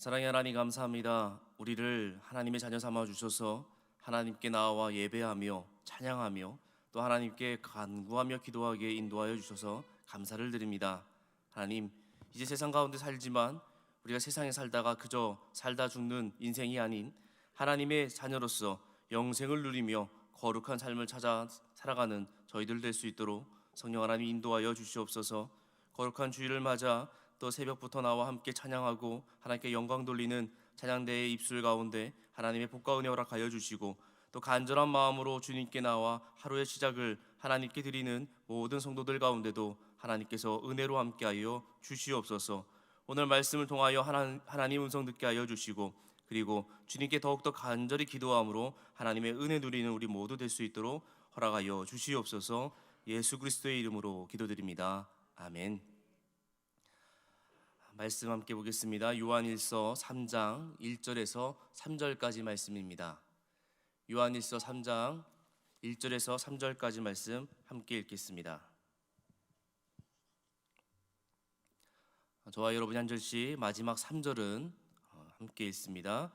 사랑의 하나님 감사합니다. 우리를 하나님의 자녀 삼아 주셔서 하나님께 나와 예배하며 찬양하며 또 하나님께 간구하며 기도하게 인도하여 주셔서 감사를 드립니다. 하나님, 이제 세상 가운데 살지만 우리가 세상에 살다가 그저 살다 죽는 인생이 아닌 하나님의 자녀로서 영생을 누리며 거룩한 삶을 찾아 살아가는 저희들 될 수 있도록 성령 하나님 인도하여 주시옵소서. 거룩한 주일을 맞아 또 새벽부터 나와 함께 찬양하고 하나님께 영광 돌리는 찬양대의 입술 가운데 하나님의 복과 은혜 허락하여 주시고, 또 간절한 마음으로 주님께 나와 하루의 시작을 하나님께 드리는 모든 성도들 가운데도 하나님께서 은혜로 함께하여 주시옵소서. 오늘 말씀을 통하여 하나님 음성 듣게 하여 주시고, 그리고 주님께 더욱더 간절히 기도함으로 하나님의 은혜 누리는 우리 모두 될 수 있도록 허락하여 주시옵소서. 예수 그리스도의 이름으로 기도드립니다. 아멘. 말씀 함께 보겠습니다. 요한일서 3장 1절에서 3절까지 말씀입니다. 요한일서 3장 1절에서 3절까지 말씀 함께 읽겠습니다. 저와 여러분이 한 절씩, 마지막 3절은 함께 읽습니다.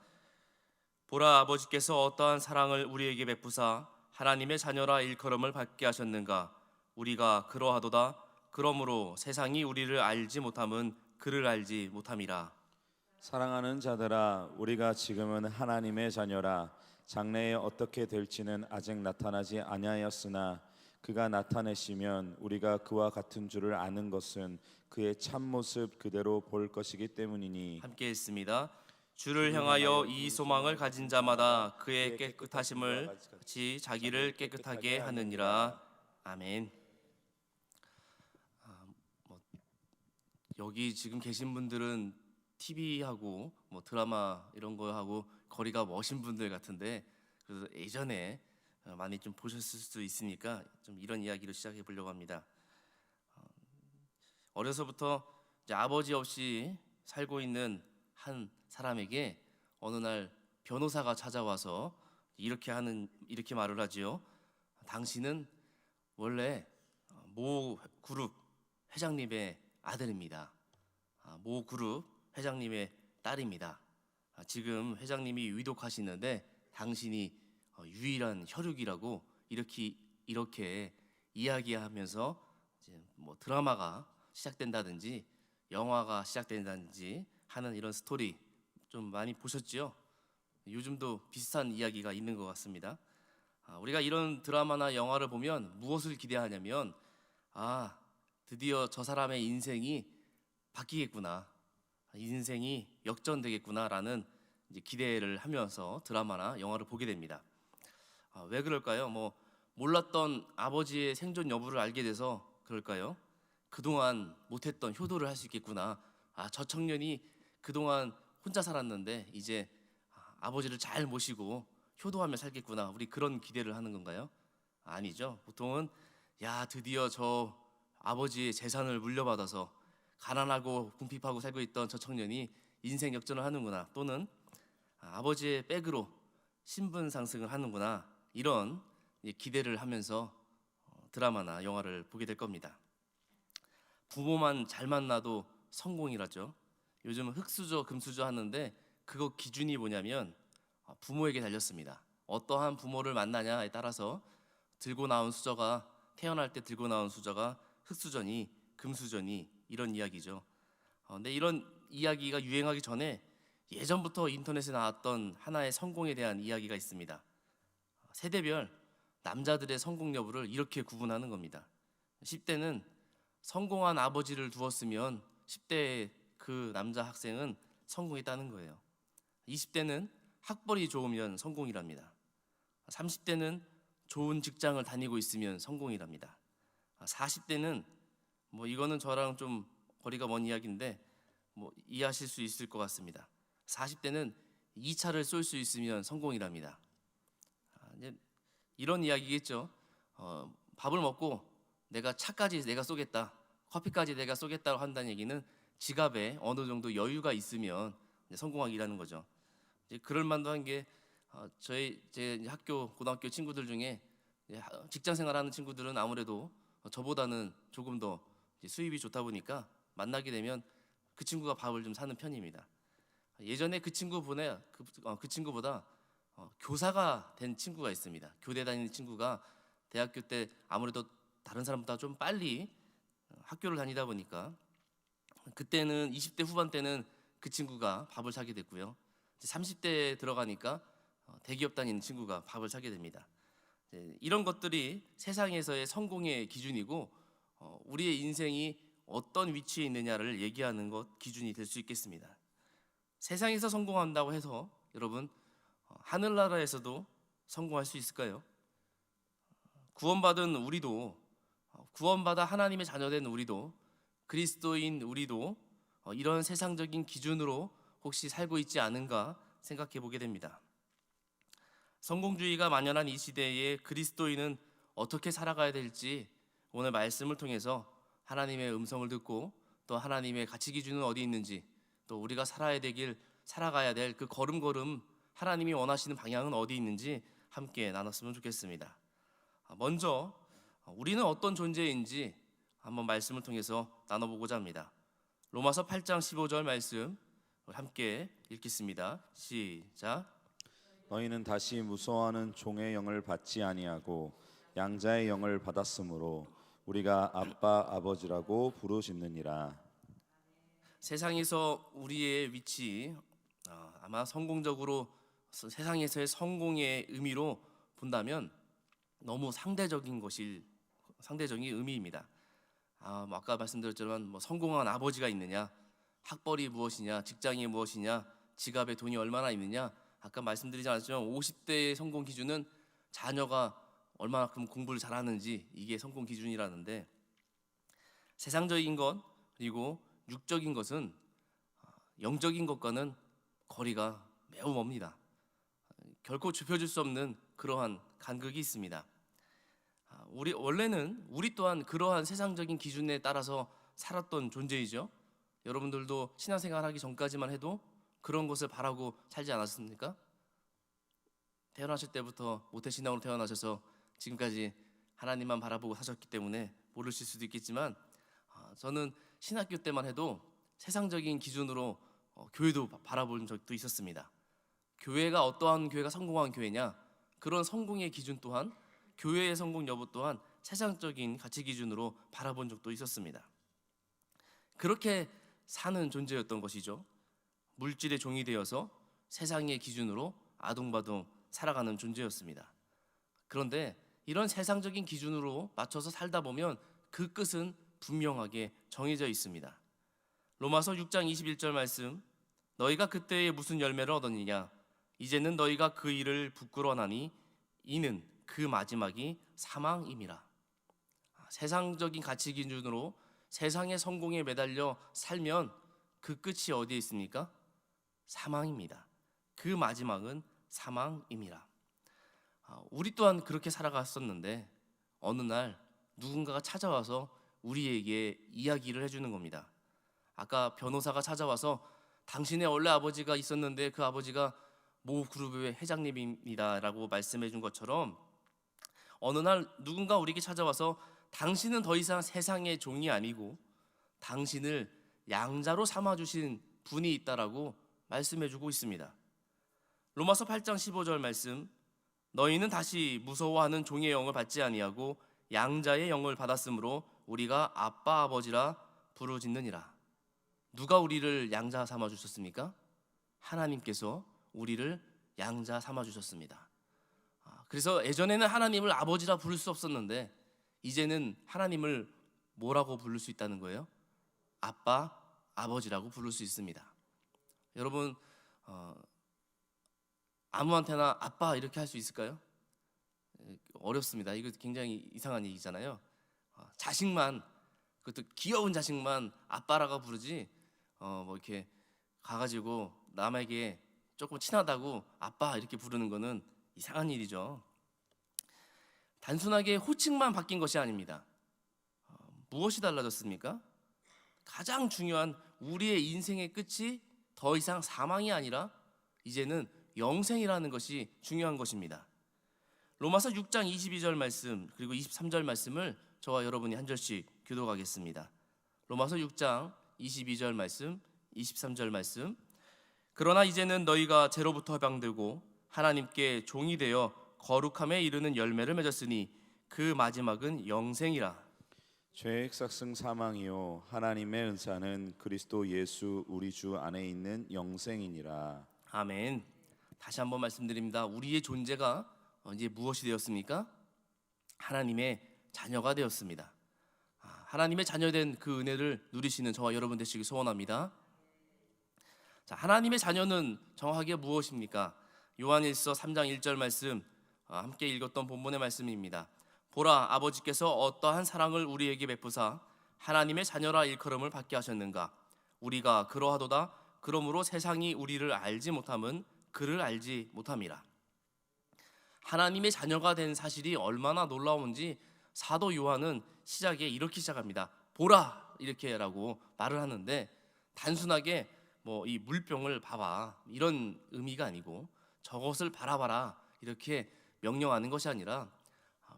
보라, 아버지께서 어떠한 사랑을 우리에게 베푸사 하나님의 자녀라 일컬음을 받게 하셨는가. 우리가 그러하도다. 그러므로 세상이 우리를 알지 못함은 그를 알지 못함이라. 사랑하는 자들아, 우리가 지금은 하나님의 자녀라. 장래에 어떻게 될지는 아직 나타나지 아니하였으나 그가 나타내시면 우리가 그와 같은 줄을 아는 것은 그의 참모습 그대로 볼 것이기 때문이니. 함께 읽습니다. 주를 향하여 이 소망을 가진 자마다 그의 깨끗하심을 같이 자기를 깨끗하게 하느니라. 아멘. 여기 지금 계신 분들은 TV하고 드라마 이런 거 하고 거리가 머신 분들 같은데, 그래서 예전에 많이 좀 보셨을 수도 있으니까 좀 이런 이야기로 시작해 보려고 합니다. 어려서부터 이제 아버지 없이 살고 있는 한 사람에게 어느 날 변호사가 찾아와서 이렇게 말을 하지요. 당신은 원래 모 그룹 회장님의 아들입니다. 모 그룹 회장님의 딸입니다. 지금 회장님이 위독하시는데 당신이 유일한 혈육이라고 이렇게 이야기하면서 이제 드라마가 시작된다든지 영화가 시작된다든지 하는 이런 스토리 좀 많이 보셨죠? 요즘도 비슷한 이야기가 있는 것 같습니다. 우리가 이런 드라마나 영화를 보면 무엇을 기대하냐면, 드디어 저 사람의 인생이 바뀌겠구나, 인생이 역전되겠구나라는 이제 기대를 하면서 드라마나 영화를 보게 됩니다. 왜 그럴까요? 몰랐던 아버지의 생존 여부를 알게 돼서 그럴까요? 그동안 못했던 효도를 할 수 있겠구나. 저 청년이 그동안 혼자 살았는데 이제 아버지를 잘 모시고 효도하며 살겠구나. 우리 그런 기대를 하는 건가요? 아니죠. 보통은 드디어 저 아버지의 재산을 물려받아서 가난하고 궁핍하고 살고 있던 저 청년이 인생 역전을 하는구나, 또는 아버지의 백으로 신분 상승을 하는구나, 이런 기대를 하면서 드라마나 영화를 보게 될 겁니다. 부모만 잘 만나도 성공이라죠. 요즘 흑수저 금수저 하는데 그거 기준이 뭐냐면 부모에게 달렸습니다. 어떠한 부모를 만나냐에 따라서 태어날 때 들고 나온 수저가 흑수저니 금수저니 이런 이야기죠. 근데 이런 이야기가 유행하기 전에 예전부터 인터넷에 나왔던 하나의 성공에 대한 이야기가 있습니다. 세대별 남자들의 성공 여부를 이렇게 구분하는 겁니다. 10대는 성공한 아버지를 두었으면 10대의 그 남자 학생은 성공했다는 거예요. 20대는 학벌이 좋으면 성공이랍니다. 30대는 좋은 직장을 다니고 있으면 성공이랍니다. 40대는 이거는 저랑 좀 거리가 먼 이야기인데 이해하실 수 있을 것 같습니다. 40대는 2차를 쏠 수 있으면 성공이랍니다. 이제 이런 이야기겠죠. 밥을 먹고 차까지 내가 쏘겠다, 커피까지 내가 쏘겠다고 한다는 얘기는 지갑에 어느 정도 여유가 있으면 성공하기라는 거죠. 이제 그럴 만도 한 게 제 고등학교 친구들 중에 직장 생활하는 친구들은 아무래도 저보다는 조금 더 수입이 좋다 보니까 만나게 되면 그 친구가 밥을 좀 사는 편입니다. 예전에 그 친구보다 교사가 된 친구가 있습니다. 교대 다니는 친구가 대학교 때 아무래도 다른 사람보다 좀 빨리 학교를 다니다 보니까 그때는 20대 후반 때는 그 친구가 밥을 사게 됐고요. 이제 30대에 들어가니까 대기업 다니는 친구가 밥을 사게 됩니다. 이런 것들이 세상에서의 성공의 기준이고 우리의 인생이 어떤 위치에 있느냐를 얘기하는 것 기준이 될 수 있겠습니다. 세상에서 성공한다고 해서 여러분 하늘나라에서도 성공할 수 있을까요? 구원받은 우리도 구원받아 하나님의 자녀된 우리도 그리스도인 우리도 이런 세상적인 기준으로 혹시 살고 있지 않은가 생각해 보게 됩니다. 성공주의가 만연한 이 시대에 그리스도인은 어떻게 살아가야 될지 오늘 말씀을 통해서 하나님의 음성을 듣고 또 하나님의 가치 기준은 어디 있는지 또 우리가 살아가야 될 그 걸음걸음 하나님이 원하시는 방향은 어디 있는지 함께 나눴으면 좋겠습니다. 먼저 우리는 어떤 존재인지 한번 말씀을 통해서 나눠보고자 합니다. 로마서 8장 15절 말씀 함께 읽겠습니다. 시작. 너희는 다시 무서워하는 종의 영을 받지 아니하고 양자의 영을 받았으므로 우리가 아빠 아버지라고 부르짖느니라. 세상에서 우리의 위치 아마 성공적으로 세상에서의 성공의 의미로 본다면 너무 상대적인 의미입니다. 아까 말씀드렸지만 성공한 아버지가 있느냐, 학벌이 무엇이냐, 직장이 무엇이냐, 지갑에 돈이 얼마나 있느냐. 아까 말씀드리지 않았지만 50대의 성공 기준은 자녀가 얼마만큼 공부를 잘하는지 이게 성공 기준이라는데 세상적인 것 그리고 육적인 것은 영적인 것과는 거리가 매우 멉니다. 결코 좁혀질 수 없는 그러한 간극이 있습니다. 원래는 우리 또한 그러한 세상적인 기준에 따라서 살았던 존재이죠. 여러분들도 신앙생활 하기 전까지만 해도 그런 것을 바라고 살지 않았습니까? 태어나실 때부터 모태신앙으로 태어나셔서 지금까지 하나님만 바라보고 사셨기 때문에 모르실 수도 있겠지만 저는 신학교 때만 해도 세상적인 기준으로 교회도 바라본 적도 있었습니다. 교회가 어떠한 교회가 성공한 교회냐, 그런 성공의 기준 또한 교회의 성공 여부 또한 세상적인 가치 기준으로 바라본 적도 있었습니다. 그렇게 사는 존재였던 것이죠. 물질의 종이 되어서 세상의 기준으로 아둥바둥 살아가는 존재였습니다. 그런데 이런 세상적인 기준으로 맞춰서 살다 보면 그 끝은 분명하게 정해져 있습니다. 로마서 6장 21절 말씀, 너희가 그때에 무슨 열매를 얻었느냐, 이제는 너희가 그 일을 부끄러워하니 이는 그 마지막이 사망임이라. 세상적인 가치 기준으로 세상의 성공에 매달려 살면 그 끝이 어디에 있습니까? 사망입니다. 그 마지막은 사망임이라. 우리 또한 그렇게 살아갔었는데 어느 날 누군가가 찾아와서 우리에게 이야기를 해주는 겁니다. 아까 변호사가 찾아와서 당신의 원래 아버지가 있었는데 그 아버지가 모 그룹의 회장님입니다라고 말씀해 준 것처럼 어느 날 누군가 우리에게 찾아와서 당신은 더 이상 세상의 종이 아니고 당신을 양자로 삼아주신 분이 있다라고 말씀해 주고 있습니다. 로마서 8장 15절 말씀, 너희는 다시 무서워하는 종의 영을 받지 아니하고 양자의 영을 받았으므로 우리가 아빠 아버지라 부르짖느니라. 누가 우리를 양자 삼아 주셨습니까? 하나님께서 우리를 양자 삼아 주셨습니다. 그래서 예전에는 하나님을 아버지라 부를 수 없었는데 이제는 하나님을 뭐라고 부를 수 있다는 거예요? 아빠, 아버지라고 부를 수 있습니다. 여러분 아무한테나 아빠 이렇게 할 수 있을까요? 어렵습니다. 이거 굉장히 이상한 얘기잖아요. 자식만, 그것도 귀여운 자식만 아빠라고 부르지 뭐 이렇게 가가지고 남에게 조금 친하다고 아빠 이렇게 부르는 거는 이상한 일이죠. 단순하게 호칭만 바뀐 것이 아닙니다. 무엇이 달라졌습니까? 가장 중요한 우리의 인생의 끝이 더 이상 사망이 아니라 이제는 영생이라는 것이 중요한 것입니다. 로마서 6장 22절 말씀 그리고 23절 말씀을 저와 여러분이 한 절씩 교독하겠습니다. 로마서 6장 22절 말씀, 23절 말씀. 그러나 이제는 너희가 죄로부터 해방되고 하나님께 종이 되어 거룩함에 이르는 열매를 맺었으니 그 마지막은 영생이라. 죄의 삭승 사망이요 하나님의 은사는 그리스도 예수 우리 주 안에 있는 영생이니라. 아멘. 다시 한번 말씀드립니다. 우리의 존재가 이제 무엇이 되었습니까? 하나님의 자녀가 되었습니다. 하나님의 자녀된 그 은혜를 누리시는 저와 여러분 되시기 소원합니다. 자, 하나님의 자녀는 정확하게 무엇입니까? 요한일서 3장 1절 말씀 함께 읽었던 본문의 말씀입니다. 보라, 아버지께서 어떠한 사랑을 우리에게 베푸사 하나님의 자녀라 일컬음을 받게 하셨는가. 우리가 그러하도다. 그러므로 세상이 우리를 알지 못함은 그를 알지 못함이라. 하나님의 자녀가 된 사실이 얼마나 놀라운지 사도 요한은 시작에 이렇게 시작합니다. 보라, 이렇게라고 말을 하는데 단순하게 뭐 이 물병을 봐봐 이런 의미가 아니고 저것을 바라봐라 이렇게 명령하는 것이 아니라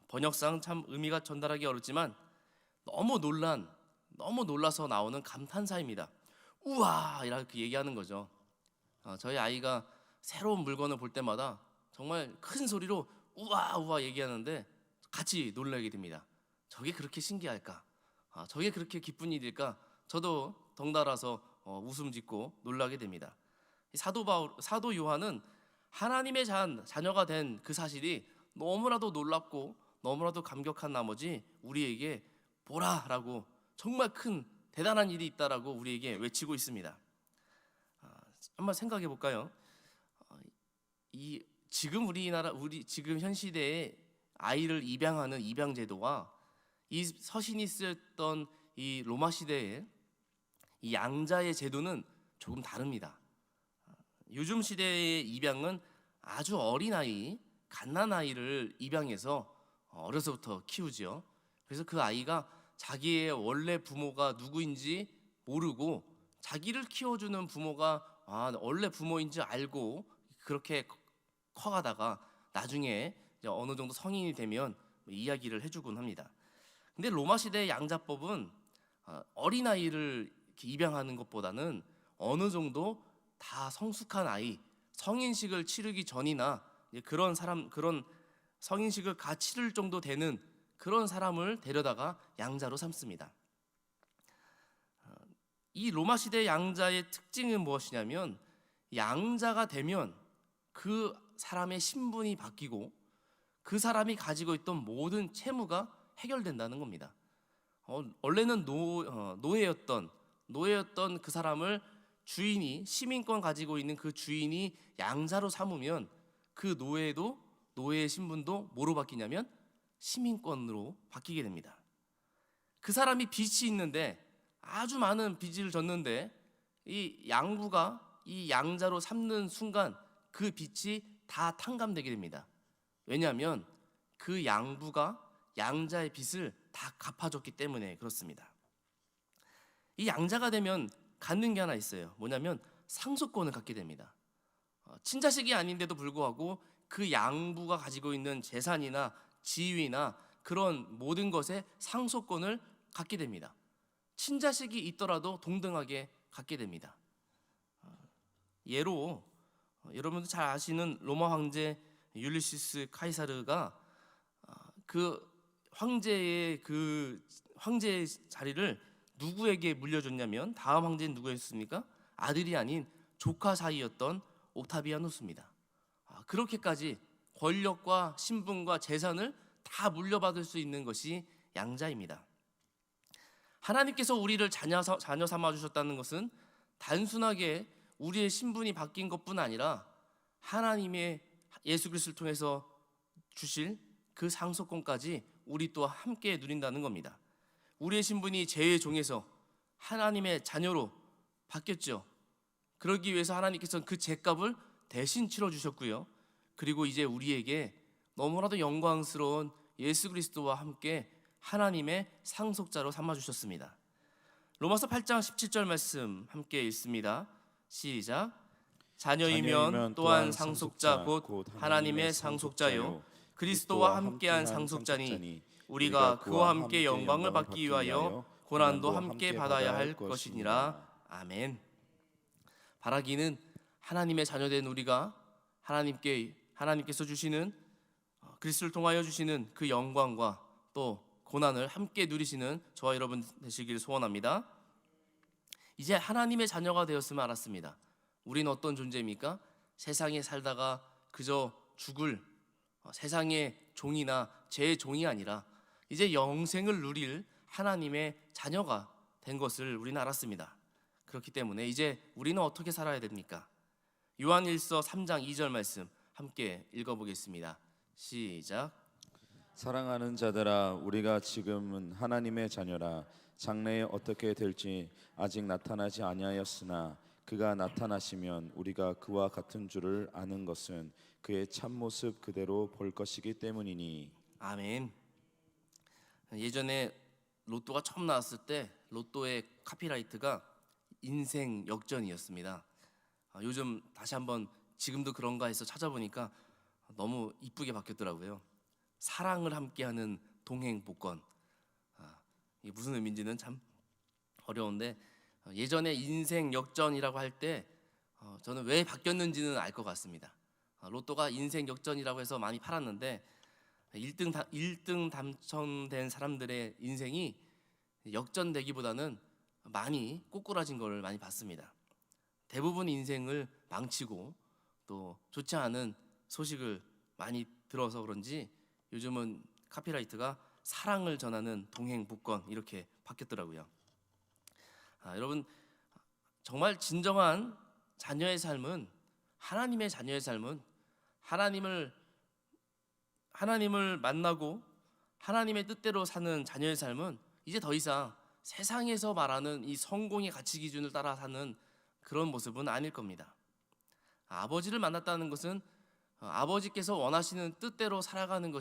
번역상 참 의미가 전달하기 어렵지만 너무 놀라서 나오는 감탄사입니다. 우와, 이렇게 얘기하는 거죠. 저희 아이가 새로운 물건을 볼 때마다 정말 큰 소리로 우와 우와 얘기하는데 같이 놀라게 됩니다. 저게 그렇게 신기할까? 저게 그렇게 기쁜 일일까? 저도 덩달아서 웃음 짓고 놀라게 됩니다. 사도 요한은 하나님의 자녀가 된 그 사실이 너무나도 놀랍고 너무나도 감격한 나머지 우리에게 보라라고 정말 큰 대단한 일이 있다라고 우리에게 외치고 있습니다. 한번 생각해 볼까요? 지금 지금 현 시대에 아이를 입양하는 입양 제도와 이 서신이 쓰였던 이 로마 시대의 이 양자의 제도는 조금 다릅니다. 요즘 시대의 입양은 아주 어린 아이, 갓난 아이를 입양해서 어려서부터 키우죠. 그래서 그 아이가 자기의 원래 부모가 누구인지 모르고 자기를 키워주는 부모가 원래 부모인지 알고 그렇게 커가다가 나중에 어느 정도 성인이 되면 이야기를 해주곤 합니다. 근데 로마 시대의 양자법은 어린 아이를 입양하는 것보다는 어느 정도 다 성숙한 아이, 성인식을 치르기 전이나 그런 성인식을 치를 정도 되는 그런 사람을 데려다가 양자로 삼습니다. 이 로마 시대 양자의 특징은 무엇이냐면 양자가 되면 그 사람의 신분이 바뀌고 그 사람이 가지고 있던 모든 채무가 해결된다는 겁니다. 원래는 노예였던 그 사람을 주인이 시민권 가지고 있는 그 주인이 양자로 삼으면 그 노예의 신분도 뭐로 바뀌냐면 시민권으로 바뀌게 됩니다. 그 사람이 빚이 있는데 아주 많은 빚을 졌는데 이 양부가 이 양자로 삼는 순간 그 빚이 다 탕감되게 됩니다. 왜냐하면 그 양부가 양자의 빚을 다 갚아줬기 때문에 그렇습니다. 이 양자가 되면 갖는 게 하나 있어요. 뭐냐면 상속권을 갖게 됩니다. 친자식이 아닌데도 불구하고 그 양부가 가지고 있는 재산이나 지위나 그런 모든 것에 상속권을 갖게 됩니다. 친자식이 있더라도 동등하게 갖게 됩니다. 예로 여러분도 잘 아시는 로마 황제 율리시스 카이사르가 그 황제의 자리를 누구에게 물려줬냐면 다음 황제는 누구였습니까? 아들이 아닌 조카 사이였던 옥타비아누스입니다. 그렇게까지 권력과 신분과 재산을 다 물려받을 수 있는 것이 양자입니다. 하나님께서 우리를 자녀 삼아 주셨다는 것은 단순하게 우리의 신분이 바뀐 것뿐 아니라 하나님의 예수 그리스도를 통해서 주실 그 상속권까지 우리 또 함께 누린다는 겁니다. 우리의 신분이 죄의 종에서 하나님의 자녀로 바뀌었죠. 그러기 위해서 하나님께서는 그 죄값을 대신 치러주셨고요. 그리고 이제 우리에게 너무나도 영광스러운 예수 그리스도와 함께 하나님의 상속자로 삼아주셨습니다. 로마서 8장 17절 말씀 함께 읽습니다. 시작. 자녀이면 또한 상속자 곧 하나님의 상속자요 그리스도와 함께한 상속자니 우리가 그와 함께 영광을 받기 위하여 고난도 함께 받아야 할 것이니라. 아멘. 바라기는 하나님의 자녀된 우리가 하나님께서 주시는 그리스도를 통하여 주시는 그 영광과 또 고난을 함께 누리시는 저와 여러분 되시길 소원합니다. 이제 하나님의 자녀가 되었음을 알았습니다. 우리는 어떤 존재입니까? 세상에 살다가 그저 죽을 세상의 종이나 제 종이 아니라 이제 영생을 누릴 하나님의 자녀가 된 것을 우리는 알았습니다. 그렇기 때문에 이제 우리는 어떻게 살아야 됩니까? 요한일서 3장 2절 말씀 함께 읽어보겠습니다. 시작. 사랑하는 자들아, 우리가 지금은 하나님의 자녀라. 장래에 어떻게 될지 아직 나타나지 아니하였으나 그가 나타나시면 우리가 그와 같은 줄을 아는 것은 그의 참모습 그대로 볼 것이기 때문이니. 아멘. 예전에 로또가 처음 나왔을 때 로또의 카피라이트가 인생 역전이었습니다. 요즘 다시 한번 지금도 그런가 해서 찾아보니까 너무 이쁘게 바뀌었더라고요. 사랑을 함께하는 동행 복권. 이게 무슨 의미인지는 참 어려운데 예전에 인생 역전이라고 할 때 저는 왜 바뀌었는지는 알 것 같습니다. 로또가 인생 역전이라고 해서 많이 팔았는데 1등 당첨된 사람들의 인생이 역전되기보다는 많이 꼬꾸라진 걸 많이 봤습니다. 대부분 인생을 망치고 또 좋지 않은 소식을 많이 들어서 그런지 요즘은 카피라이트가 사랑을 전하는 동행 복권 이렇게 바뀌었더라고요. 여러분 정말 진정한 자녀의 삶은 하나님의 자녀의 삶은 하나님을 만나고 하나님의 뜻대로 사는 자녀의 삶은 이제 더 이상 세상에서 말하는 이 성공의 가치 기준을 따라 사는 그런 모습은 아닐 겁니다. 아버지를 만났다는 것은 아버지께서 원하시는 뜻대로 살아가는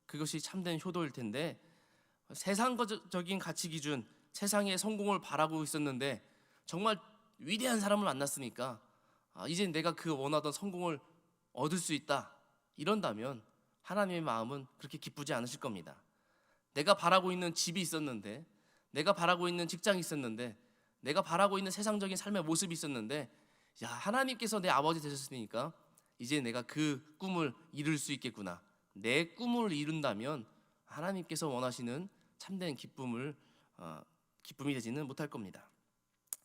그것이 참된 효도일 텐데 세상적인 가치 기준, 세상의 성공을 바라고 있었는데 정말 위대한 사람을 만났으니까 이제 내가 그 원하던 성공을 얻을 수 있다 이런다면 하나님의 마음은 그렇게 기쁘지 않으실 겁니다. 내가 바라고 있는 집이 있었는데, 내가 바라고 있는 직장이 있었는데, 내가 바라고 있는 세상적인 삶의 모습이 있었는데, 야, 하나님께서 내 아버지 되셨으니까 이제 내가 그 꿈을 이룰 수 있겠구나. 내 꿈을 이룬다면 하나님께서 원하시는 참된 기쁨이 되지는 못할 겁니다.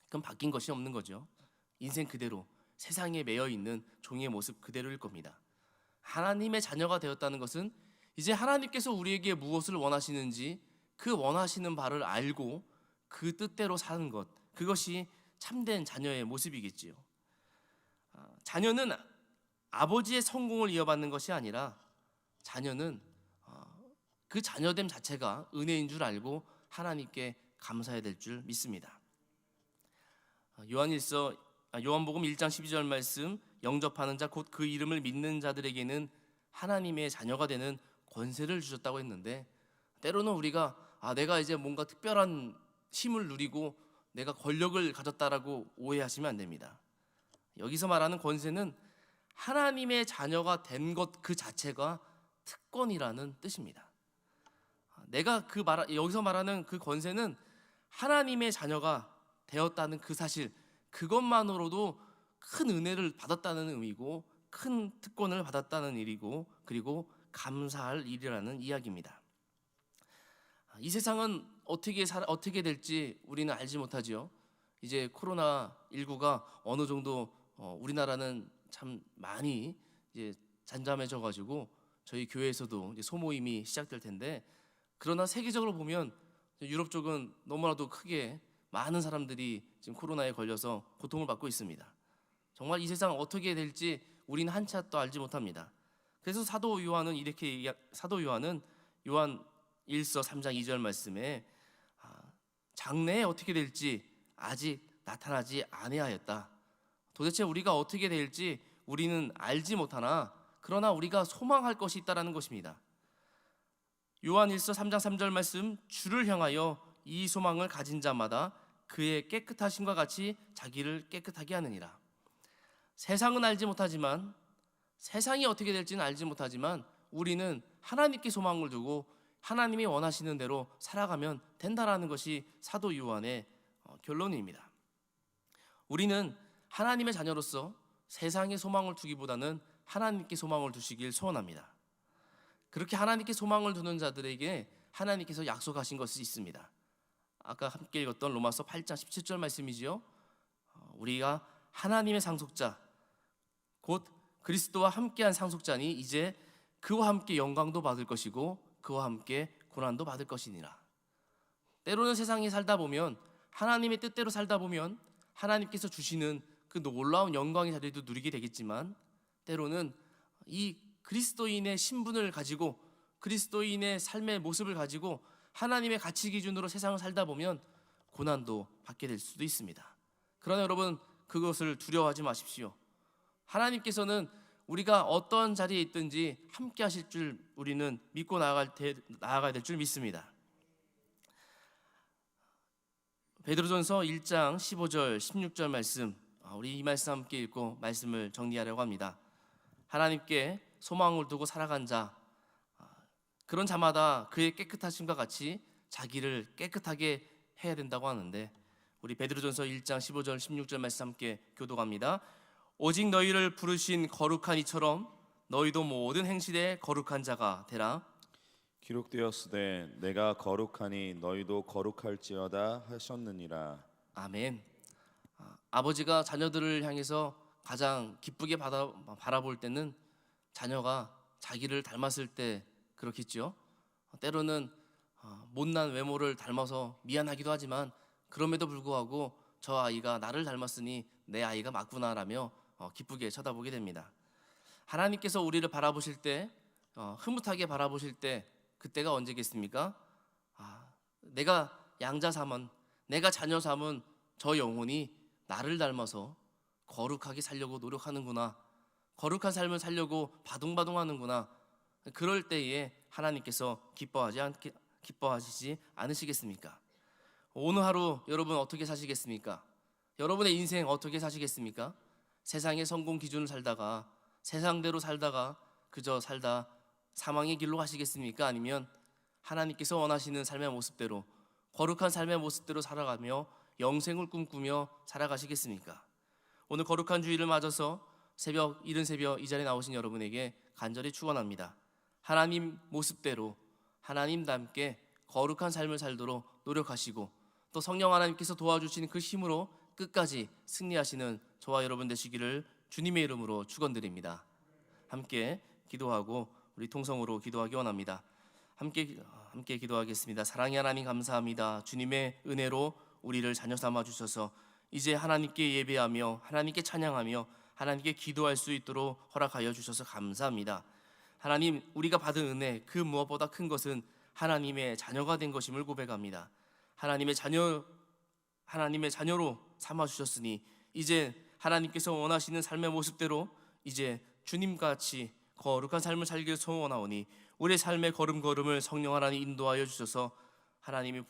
그럼 바뀐 것이 없는 거죠. 인생 그대로 세상에 매여 있는 종의 모습 그대로일 겁니다. 하나님의 자녀가 되었다는 것은 이제 하나님께서 우리에게 무엇을 원하시는지 그 원하시는 바를 알고 그 뜻대로 사는 것, 그것이 참된 자녀의 모습이겠지요. 자녀는 아버지의 성공을 이어받는 것이 아니라 자녀는 그 자녀됨 자체가 은혜인 줄 알고 하나님께 감사해야 될 줄 믿습니다. 요한복음 1장 12절 말씀, 영접하는 자 곧 그 이름을 믿는 자들에게는 하나님의 자녀가 되는 권세를 주셨다고 했는데 때로는 우리가 내가 이제 뭔가 특별한 힘을 누리고 내가 권력을 가졌다라고 오해하시면 안 됩니다. 여기서 말하는 권세는 하나님의 자녀가 된 것 그 자체가 특권이라는 뜻입니다. 여기서 말하는 그 권세는 하나님의 자녀가 되었다는 그 사실, 그것만으로도 큰 은혜를 받았다는 의미고 큰 특권을 받았다는 일이고 그리고 감사할 일이라는 이야기입니다. 이 세상은 어떻게 될지 우리는 알지 못하지요. 이제 코로나19가 어느 정도 우리나라는 참 많이 이제 잠잠해져 가지고 저희 교회에서도 이제 소모임이 시작될 텐데, 그러나 세계적으로 보면 유럽 쪽은 너무나도 크게 많은 사람들이 지금 코로나에 걸려서 고통을 받고 있습니다. 정말 이 세상 어떻게 될지 우리는 한치도 알지 못합니다. 그래서 사도 요한은 요한 1서 3장 2절 말씀에 장래에 어떻게 될지 아직 나타나지 아니하였다. 도대체 우리가 어떻게 될지 우리는 알지 못하나 그러나 우리가 소망할 것이 있다라는 것입니다. 요한 1서 3장 3절 말씀, 주를 향하여 이 소망을 가진 자마다 그의 깨끗하심과 같이 자기를 깨끗하게 하느니라. 세상은 알지 못하지만, 세상이 어떻게 될지는 알지 못하지만 우리는 하나님께 소망을 두고 하나님이 원하시는 대로 살아가면 된다라는 것이 사도 요한의 결론입니다. 우리는 하나님의 자녀로서 세상에 소망을 두기보다는 하나님께 소망을 두시길 소원합니다. 그렇게 하나님께 소망을 두는 자들에게 하나님께서 약속하신 것이 있습니다. 아까 함께 읽었던 로마서 8장 17절 말씀이지요. 우리가 하나님의 상속자 곧 그리스도와 함께한 상속자니 이제 그와 함께 영광도 받을 것이고 그와 함께 고난도 받을 것이니라. 때로는 세상에 살다 보면 하나님의 뜻대로 살다 보면 하나님께서 주시는 그 놀라운 영광의 자리도 누리게 되겠지만 때로는 이 그리스도인의 신분을 가지고 그리스도인의 삶의 모습을 가지고 하나님의 가치 기준으로 세상을 살다 보면 고난도 받게 될 수도 있습니다. 그러나 여러분 그것을 두려워하지 마십시오. 하나님께서는 우리가 어떤 자리에 있든지 함께 하실 줄 우리는 믿고 나아가야 될 줄 믿습니다. 베드로전서 1장 15절 16절 말씀, 우리 이 말씀 함께 읽고 말씀을 정리하려고 합니다. 하나님께 소망을 두고 살아간 자, 그런 자마다 그의 깨끗하심과 같이 자기를 깨끗하게 해야 된다고 하는데, 우리 베드로전서 1장 15절 16절 말씀 함께 교독합니다. 오직 너희를 부르신 거룩한 이처럼 너희도 모든 행실에 거룩한 자가 되라. 기록되었으되 내가 거룩하니 너희도 거룩할지어다 하셨느니라. 아멘. 아버지가 자녀들을 향해서 가장 기쁘게 바라볼 때는 자녀가 자기를 닮았을 때 그렇겠죠. 때로는 못난 외모를 닮아서 미안하기도 하지만 그럼에도 불구하고 저 아이가 나를 닮았으니 내 아이가 맞구나라며 기쁘게 쳐다보게 됩니다. 하나님께서 우리를 바라보실 때 흐뭇하게 바라보실 때 그때가 언제겠습니까? 내가 양자 삼은 내가 자녀 삼은 저 영혼이 나를 닮아서 거룩하게 살려고 노력하는구나, 거룩한 삶을 살려고 바둥바둥하는구나. 그럴 때에 하나님께서 기뻐하시지 않으시겠습니까? 오늘 하루 여러분 어떻게 사시겠습니까? 여러분의 인생 어떻게 사시겠습니까? 세상의 성공 기준을 살다가 세상대로 살다가 그저 살다 사망의 길로 가시겠습니까? 아니면 하나님께서 원하시는 삶의 모습대로 거룩한 삶의 모습대로 살아가며 영생을 꿈꾸며 살아가시겠습니까? 오늘 거룩한 주일을 맞아서 이른 새벽 이 자리에 나오신 여러분에게 간절히 축원합니다. 하나님 모습대로 하나님답게 거룩한 삶을 살도록 노력하시고 또 성령 하나님께서 도와주시는 그 힘으로 끝까지 승리하시는 저와 여러분 되시기를 주님의 이름으로 축원드립니다. 함께 기도하고 우리 통성으로 기도하기 원합니다. 함께 기도하겠습니다. 사랑의 하나님 감사합니다. 주님의 은혜로 우리를 자녀 삼아 주셔서 이제 하나님께 예배하며 하나님께 찬양하며 하나님께 기도할 수 있도록 허락하여 주셔서 감사합니다. 하나님, 우리가 받은 은혜 그 무엇보다 큰 것은 하나님의 자녀가 된 것임을 고백합니다. 하나님의 자녀로 삼아 주셨으니 이제 하나님께서 원하시는 삶의 모습대로 이제 주님같이 거룩한 삶을 살기를 소원하오니 우리의 삶의 걸음걸음을 성령 하나님 인도하여 주셔서 하나님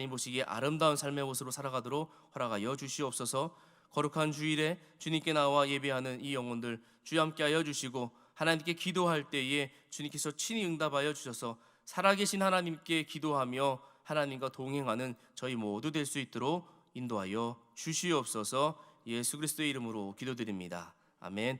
보시기에 아름다운 삶의 모습으로 살아가도록 허락하여 주시옵소서. 거룩한 주일에 주님께 나와 예배하는 이 영혼들 주여 함께하여 주시고 하나님께 기도할 때에 주님께서 친히 응답하여 주셔서 살아계신 하나님께 기도하며 하나님과 동행하는 저희 모두 될 수 있도록 인도하여 주시옵소서. 예수 그리스도의 이름으로 기도드립니다. 아멘.